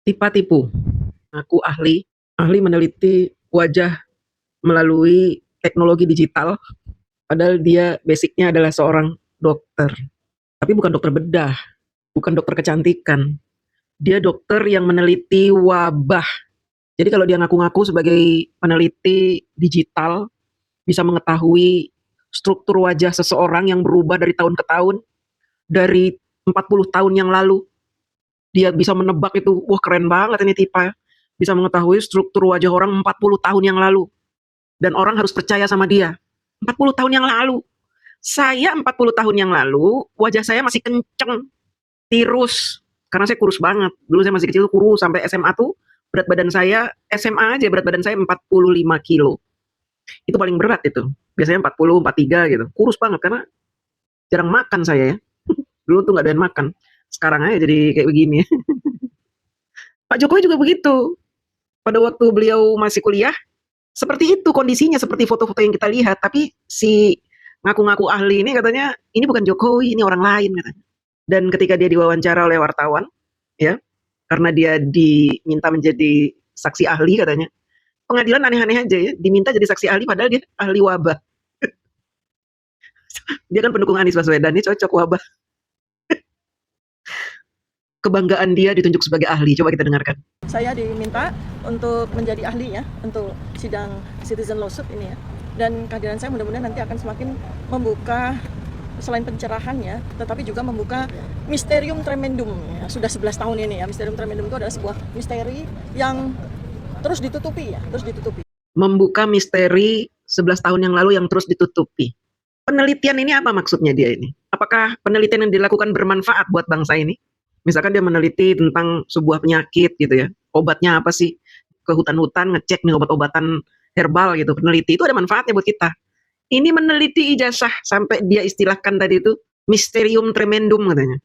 Tipa-tipu, aku ahli meneliti wajah melalui teknologi digital, padahal dia basicnya adalah seorang dokter. Tapi bukan dokter bedah, bukan dokter kecantikan. Dia dokter yang meneliti wabah. Jadi kalau dia ngaku-ngaku sebagai peneliti digital, bisa mengetahui struktur wajah seseorang yang berubah dari tahun ke tahun, dari 40 tahun yang lalu, dia bisa menebak itu, wah keren banget ini Tipa. Bisa mengetahui struktur wajah orang 40 tahun yang lalu. Dan orang harus percaya sama dia. 40 tahun yang lalu. Saya 40 tahun yang lalu, wajah saya masih kenceng, tirus. Karena saya kurus banget. Dulu saya masih kecil kurus, sampai SMA tuh berat badan saya, SMA aja berat badan saya 45 kilo. Itu paling berat itu. Biasanya 40, 43 gitu. Kurus banget karena jarang makan saya ya. Dulu tuh nggak doyan makan. Sekarang aja jadi kayak begini. Pak Jokowi juga begitu. Pada waktu beliau masih kuliah, seperti itu kondisinya, seperti foto-foto yang kita lihat. Tapi si ngaku-ngaku ahli ini katanya, ini bukan Jokowi, ini orang lain katanya. Dan ketika dia diwawancara oleh wartawan, ya, karena dia diminta menjadi saksi ahli katanya, pengadilan aneh-aneh aja ya, diminta jadi saksi ahli padahal dia ahli wabah. Dia kan pendukung Anies Baswedan, ini cocok wabah. Kebanggaan dia ditunjuk sebagai ahli. Coba kita dengarkan. Saya diminta untuk menjadi ahli ya untuk sidang citizen lawsuit ini ya. Dan kehadiran saya mudah-mudahan nanti akan semakin membuka selain pencerahannya, tetapi juga membuka Mysterium Tremendum ya. Sudah 11 tahun ini ya. Mysterium Tremendum itu adalah sebuah misteri yang terus ditutupi ya, terus ditutupi. Membuka misteri 11 tahun yang lalu yang terus ditutupi. Penelitian ini apa maksudnya dia ini? Apakah penelitian yang dilakukan bermanfaat buat bangsa ini? Misalkan dia meneliti tentang sebuah penyakit gitu ya, obatnya apa sih? Ke hutan-hutan ngecek nih obat-obatan herbal gitu, peneliti itu ada manfaatnya buat kita. Ini meneliti ijazah sampai dia istilahkan tadi itu Mysterium Tremendum katanya.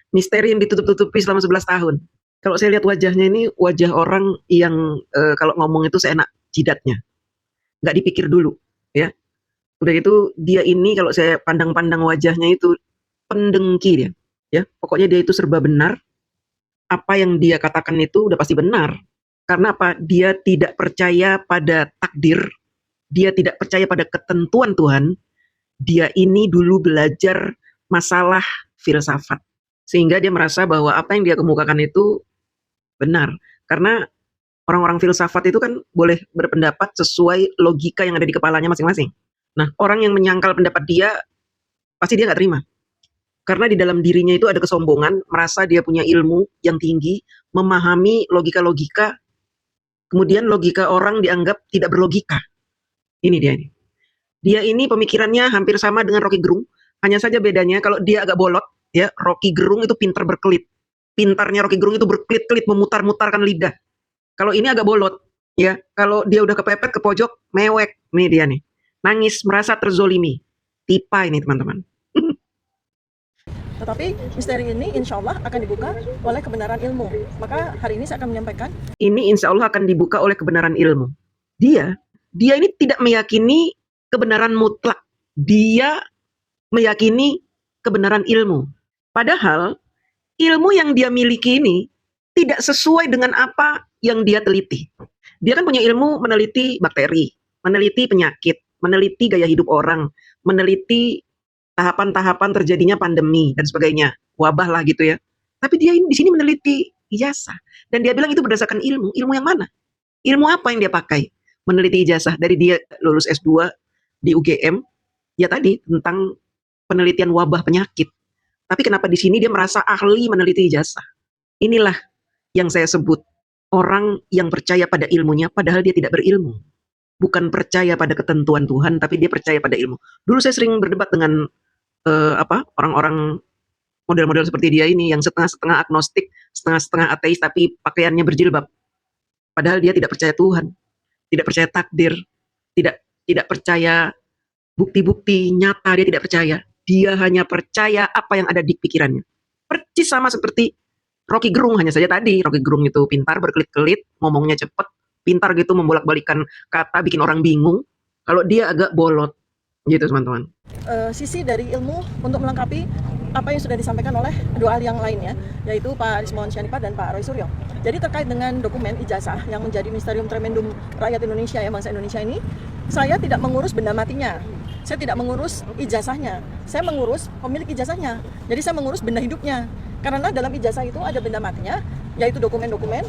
Misteri yang ditutup-tutupi selama 11 tahun. Kalau saya lihat wajahnya ini wajah orang yang kalau ngomong itu seenak jidatnya, nggak dipikir dulu ya. Udah itu dia ini kalau saya pandang-pandang wajahnya itu pendengki dia, ya. Pokoknya dia itu serba benar. Apa yang dia katakan itu udah pasti benar. Karena apa? Dia tidak percaya pada takdir, dia tidak percaya pada ketentuan Tuhan. Dia ini dulu belajar masalah filsafat. Sehingga dia merasa bahwa apa yang dia kemukakan itu benar. Karena orang-orang filsafat itu kan boleh berpendapat sesuai logika yang ada di kepalanya masing-masing. Nah, orang yang menyangkal pendapat dia, pasti dia nggak terima. Karena di dalam dirinya itu ada kesombongan, merasa dia punya ilmu yang tinggi, memahami logika-logika, kemudian logika orang dianggap tidak berlogika. Ini dia ini. Dia ini pemikirannya hampir sama dengan Rocky Gerung, hanya saja bedanya kalau dia agak bolot, ya, Rocky Gerung itu pintar berkelit. Pintarnya Rocky Gerung itu berkelit-kelit memutar-mutarkan lidah. Kalau ini agak bolot, ya. Kalau dia udah kepepet ke pojok, mewek. Nih dia nih. Nangis, merasa terzolimi. Tipa ini teman-teman. Tetapi misteri ini insya Allah akan dibuka oleh kebenaran ilmu. Maka hari ini saya akan menyampaikan. Ini insya Allah akan dibuka oleh kebenaran ilmu. Dia ini tidak meyakini kebenaran mutlak. Dia meyakini kebenaran ilmu. Padahal ilmu yang dia miliki ini tidak sesuai dengan apa yang dia teliti. Dia kan punya ilmu meneliti bakteri, meneliti penyakit, meneliti gaya hidup orang, meneliti tahapan-tahapan terjadinya pandemi dan sebagainya, wabah lah gitu ya. Tapi dia ini di sini meneliti ijazah dan dia bilang itu berdasarkan ilmu. Ilmu yang mana? Ilmu apa yang dia pakai? Meneliti ijazah dari dia lulus S2 di UGM, ya tadi tentang penelitian wabah penyakit. Tapi kenapa di sini dia merasa ahli meneliti ijazah? Inilah yang saya sebut orang yang percaya pada ilmunya padahal dia tidak berilmu. Bukan percaya pada ketentuan Tuhan, tapi dia percaya pada ilmu. Dulu saya sering berdebat dengan orang-orang model-model seperti dia ini yang setengah-setengah agnostik, setengah-setengah ateis tapi pakaiannya berjilbab. Padahal dia tidak percaya Tuhan, tidak percaya takdir, tidak percaya bukti-bukti nyata, dia tidak percaya. Dia hanya percaya apa yang ada di pikirannya. Percis sama seperti Rocky Gerung, hanya saja tadi Rocky Gerung itu pintar, berkelit-kelit, ngomongnya cepet, pintar gitu membolak-balikan kata, bikin orang bingung. Kalau dia agak bolot, gitu teman-teman. Sisi dari ilmu untuk melengkapi apa yang sudah disampaikan oleh dua ahli yang lainnya, yaitu Pak Rismon Syanipa dan Pak Roy Suryo. Jadi terkait dengan dokumen ijazah yang menjadi Ministerium Tremendum Rakyat Indonesia ya, bangsa Indonesia ini, saya tidak mengurus benda matinya. Saya tidak mengurus ijazahnya. Saya mengurus pemilik ijazahnya. Jadi saya mengurus benda hidupnya. Karena dalam ijazah itu ada benda matinya, yaitu dokumen-dokumen,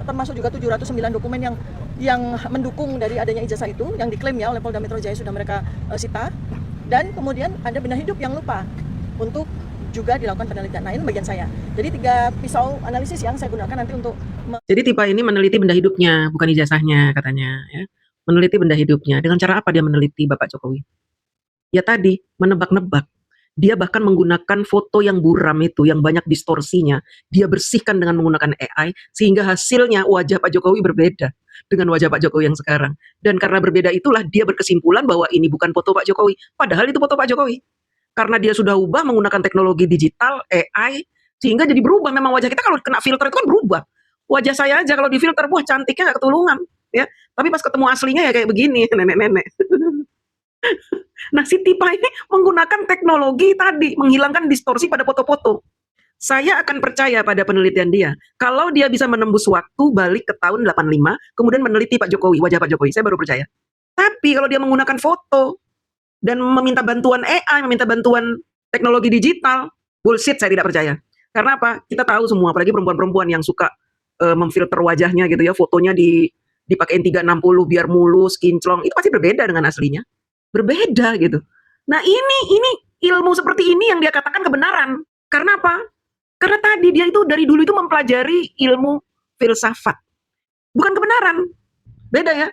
termasuk juga 709 dokumen yang mendukung dari adanya ijazah itu, yang diklaim ya oleh Polda Metro Jaya sudah mereka sita. Dan kemudian ada benda hidup yang lupa untuk juga dilakukan penelitian. Nah, ini bagian saya. Jadi 3 pisau analisis yang saya gunakan nanti untuk Jadi tipe ini meneliti benda hidupnya, bukan ijazahnya katanya ya. Meneliti benda hidupnya. Dengan cara apa dia meneliti Bapak Jokowi? Ya tadi, menebak-nebak. Dia bahkan menggunakan foto yang buram itu, yang banyak distorsinya. Dia bersihkan dengan menggunakan AI, sehingga hasilnya wajah Pak Jokowi berbeda dengan wajah Pak Jokowi yang sekarang. Dan karena berbeda itulah dia berkesimpulan bahwa ini bukan foto Pak Jokowi. Padahal itu foto Pak Jokowi. Karena dia sudah ubah menggunakan teknologi digital, AI, sehingga jadi berubah. Memang wajah kita kalau kena filter itu kan berubah. Wajah saya aja kalau di filter, wah cantiknya gak ketulungan. Ya. Tapi pas ketemu aslinya ya kayak begini, nenek-nenek. Nah, si Tipa ini menggunakan teknologi tadi, menghilangkan distorsi pada foto-foto. Saya akan percaya pada penelitian dia. Kalau dia bisa menembus waktu balik ke tahun 85, kemudian meneliti Pak Jokowi, wajah Pak Jokowi, saya baru percaya. Tapi kalau dia menggunakan foto dan meminta bantuan AI, meminta bantuan teknologi digital, bullshit, saya tidak percaya. Karena apa? Kita tahu semua, apalagi perempuan-perempuan yang suka memfilter wajahnya gitu ya, fotonya dipakein 360 biar mulus, kinclong, itu pasti berbeda dengan aslinya. Berbeda gitu. Nah, ini ilmu seperti ini yang dia katakan kebenaran. Karena apa? Karena tadi dia itu dari dulu itu mempelajari ilmu filsafat. Bukan kebenaran. Beda ya.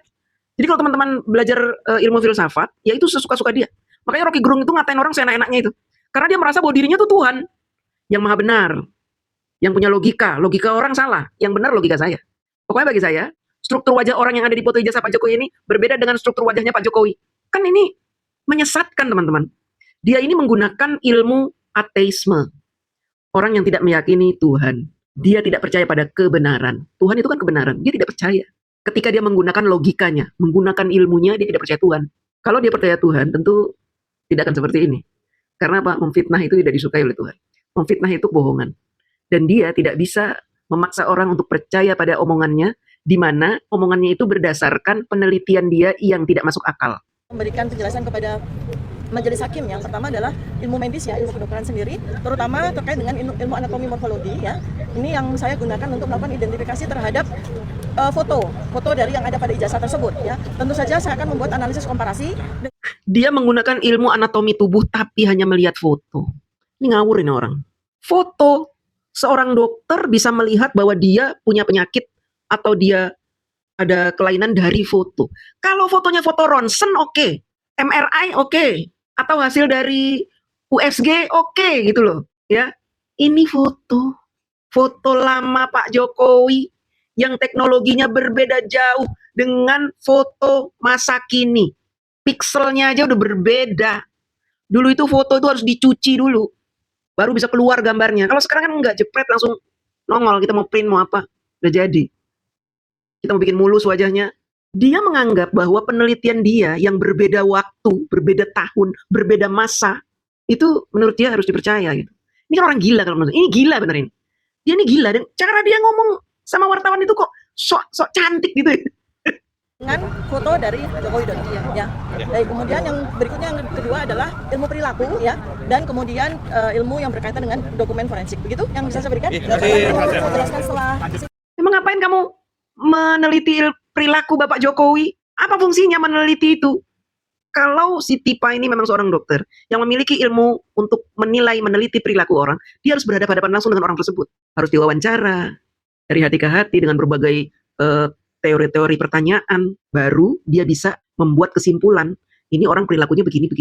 Jadi kalau teman-teman belajar ilmu filsafat, ya itu sesuka-suka dia. Makanya Rocky Gerung itu ngatain orang seenak-enaknya itu. Karena dia merasa bahwa dirinya itu Tuhan yang maha benar, yang punya logika. Logika orang salah, yang benar logika saya. Pokoknya bagi saya, struktur wajah orang yang ada di foto ijazah Pak Jokowi ini berbeda dengan struktur wajahnya Pak Jokowi. Kan ini menyesatkan teman-teman. Dia ini menggunakan ilmu ateisme. Orang yang tidak meyakini Tuhan. Dia tidak percaya pada kebenaran. Tuhan itu kan kebenaran. Dia tidak percaya. Ketika dia menggunakan logikanya, menggunakan ilmunya, dia tidak percaya Tuhan. Kalau dia percaya Tuhan, tentu tidak akan seperti ini. Karena apa? Memfitnah itu tidak disukai oleh Tuhan. Memfitnah itu bohongan. Dan dia tidak bisa memaksa orang untuk percaya pada omongannya, di mana omongannya itu berdasarkan penelitian dia yang tidak masuk akal. Memberikan penjelasan kepada majelis hakim. Yang pertama adalah ilmu medis ya, ilmu kedokteran sendiri, terutama terkait dengan ilmu anatomi morfologi ya. Ini yang saya gunakan untuk melakukan identifikasi terhadap foto dari yang ada pada ijazah tersebut ya. Tentu saja saya akan membuat analisis komparasi. Dia menggunakan ilmu anatomi tubuh tapi hanya melihat foto. Ini ngawur ini orang. Foto, seorang dokter bisa melihat bahwa dia punya penyakit atau dia ada kelainan dari foto. Kalau fotonya foto ronsen oke, MRI oke, atau hasil dari USG oke gitu loh, ya. Ini foto lama Pak Jokowi yang teknologinya berbeda jauh dengan foto masa kini. Pikselnya aja udah berbeda. Dulu itu foto itu harus dicuci dulu, baru bisa keluar gambarnya. Kalau sekarang kan enggak, jepret langsung nongol. Kita mau print mau apa, udah jadi. Kita mau bikin mulus wajahnya. Dia menganggap bahwa penelitian dia yang berbeda waktu, berbeda tahun, berbeda masa, itu menurut dia harus dipercaya gitu. Ini kan orang gila kalau menurut. Ini gila bener ini. Dia ini gila, dan cara dia ngomong sama wartawan itu kok sok cantik gitu ya. Dengan foto dari Jokowi Dodo ya. Dan kemudian yang berikutnya yang kedua adalah ilmu perilaku ya, dan kemudian ilmu yang berkaitan dengan dokumen forensik. Begitu yang bisa saya berikan. Saya jelaskan setelah. Emang ngapain kamu meneliti perilaku Bapak Jokowi? Apa fungsinya meneliti itu? Kalau si Tipa ini memang seorang dokter yang memiliki ilmu untuk menilai, meneliti perilaku orang, dia harus berhadapan langsung dengan orang tersebut. Harus diwawancara dari hati ke hati dengan berbagai teori-teori pertanyaan, baru dia bisa membuat kesimpulan. Ini orang perilakunya begini.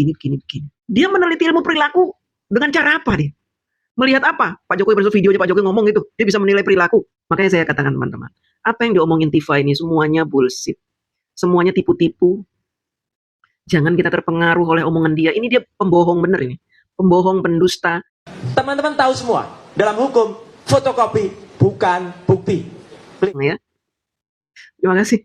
Dia meneliti ilmu perilaku dengan cara apa dia? Melihat apa? Pak Jokowi bersuara videonya Pak Jokowi ngomong gitu, dia bisa menilai perilaku. Makanya saya katakan teman-teman, apa yang diomongin Tifa ini semuanya bullshit. Semuanya tipu-tipu. Jangan kita terpengaruh oleh omongan dia. Ini dia pembohong bener ini. Pembohong, pendusta. Teman-teman tahu semua, dalam hukum fotokopi bukan bukti. Ya. Terima kasih.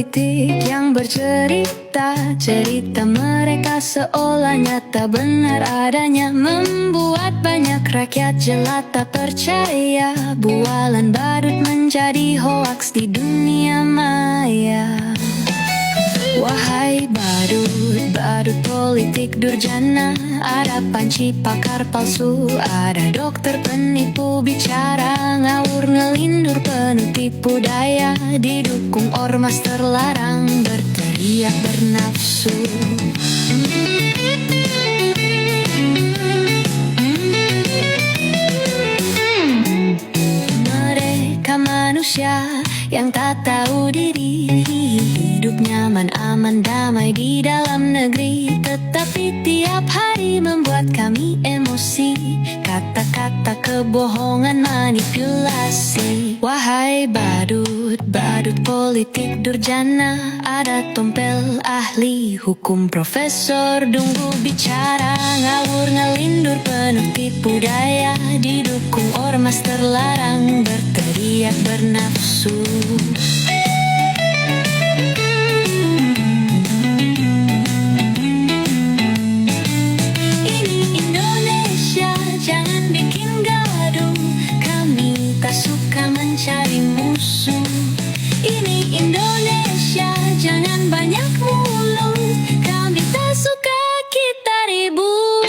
politik yang bercerita cerita mereka seolah nyata benar adanya, membuat banyak rakyat jelata percaya. Bualan badut menjadi hoaks di dunia maya. Wahai badut, badut politik durjana, ada panci pakar palsu, ada dokter penipu bicara, ngawur ngelindur penuh tipu daya, didukung ormas terlarang, berteriak bernafsu. Mereka manusia yang tak tahu diri, hidup nyaman, aman, damai di dalam negeri, tetapi tiap hari membuat kami emosi. Kata-kata kebohongan, manipulasi. Wahai badut, badut politik durjana, ada tompel ahli hukum profesor Dunggu bicara, ngawur ngelindur penuh tipu daya, didukung ormas terlarang, berteriak bernafsu. Ini Indonesia, jangan bikin gaduh, kami tak suka mencari musuh. Ini Indonesia, jangan banyak mulut, kami tak suka kita ribut.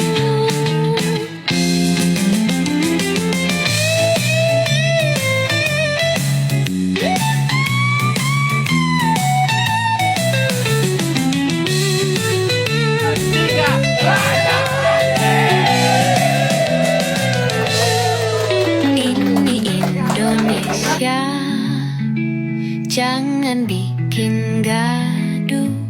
Ini Indonesia, jangan bikin gaduh.